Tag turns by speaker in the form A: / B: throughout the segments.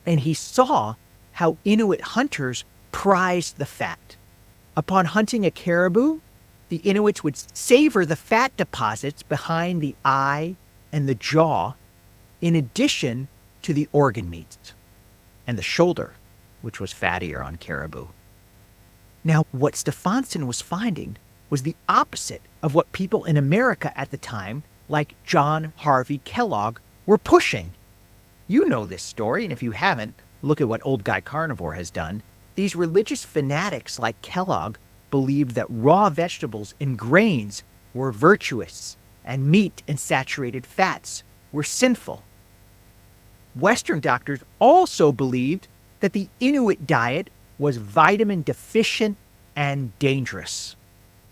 A: and he saw how Inuit hunters prized the fat. Upon hunting a caribou, the Inuits would savor the fat deposits behind the eye and the jaw, in addition to the organ meats and the shoulder, which was fattier on caribou. Now, what Stefansson was finding was the opposite of what people in America at the time, like John Harvey Kellogg, were pushing. You know this story, and if you haven't, look at what Old Guy Carnivore has done. These religious fanatics like Kellogg believed that raw vegetables and grains were virtuous, and meat and saturated fats were sinful. Western doctors also believed that the Inuit diet was vitamin deficient and dangerous.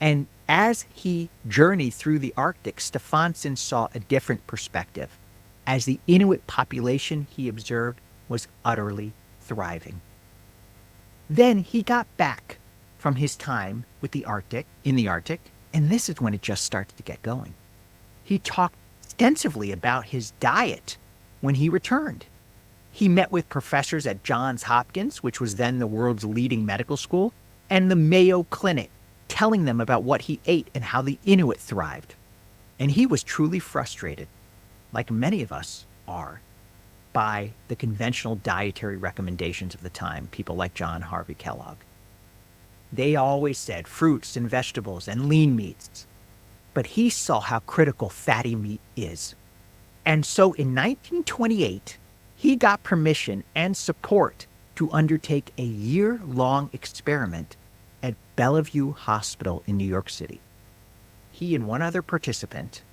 A: And as he journeyed through the Arctic, Stefansson saw a different perspective, as the Inuit population, he observed, was utterly thriving. Then he got back from his time with in the Arctic, and this is when it just starts to get going. He talked extensively about his diet when he returned. He met with professors at Johns Hopkins, which was then the world's leading medical school, and the Mayo Clinic, telling them about what he ate and how the Inuit thrived. And he was truly frustrated, like many of us are, by the conventional dietary recommendations of the time, people like John Harvey Kellogg. They always said fruits and vegetables and lean meats, but he saw how critical fatty meat is. And so in 1928, he got permission and support to undertake a year-long experiment at Bellevue Hospital in New York City. He and one other participant,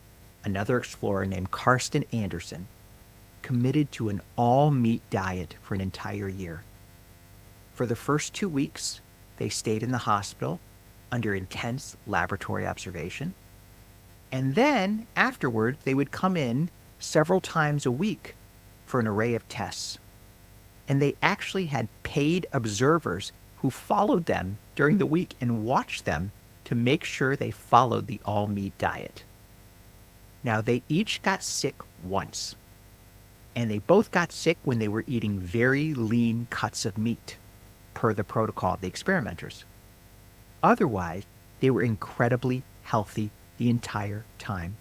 A: another explorer named Karsten Anderson, committed to an all-meat diet for an entire year. For the first 2 weeks, they stayed in the hospital under intense laboratory observation. And then, afterward, they would come in several times a week for an array of tests. And they actually had paid observers who followed them during the week and watched them to make sure they followed the all-meat diet. Now, they each got sick once. And they both got sick when they were eating very lean cuts of meat, per the protocol of the experimenters. Otherwise, they were incredibly healthy the entire time.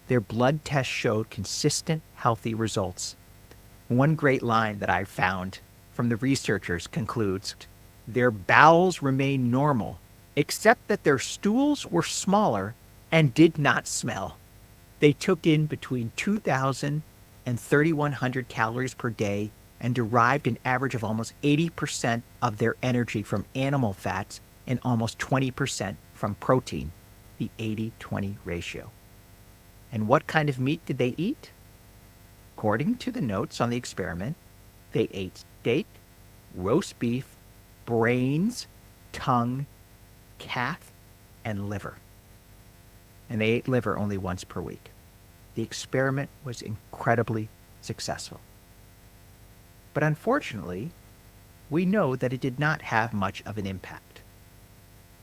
A: Their blood tests showed consistent, healthy results. One great line that I found from the researchers concludes, their bowels remained normal, except that their stools were smaller and did not smell. They took in between 2,000 and 3,100 calories per day and derived an average of almost 80% of their energy from animal fats and almost 20% from protein, the 80-20 ratio. And what kind of meat did they eat? According to the notes on the experiment, they ate steak, roast beef, brains, tongue, calf, and liver. And they ate liver only once per week. The experiment was incredibly successful. But unfortunately, we know that it did not have much of an impact.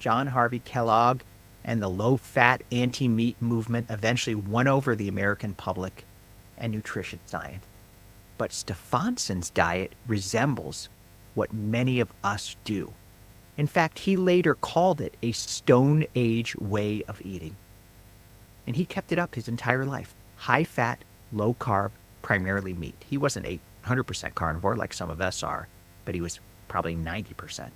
A: John Harvey Kellogg and the low-fat anti-meat movement eventually won over the American public and nutrition science. But Stefansson's diet resembles what many of us do. In fact, he later called it a Stone Age way of eating. And he kept it up his entire life. High-fat, low-carb, primarily meat. He wasn't a 100% carnivore like some of us are, but he was probably 90%.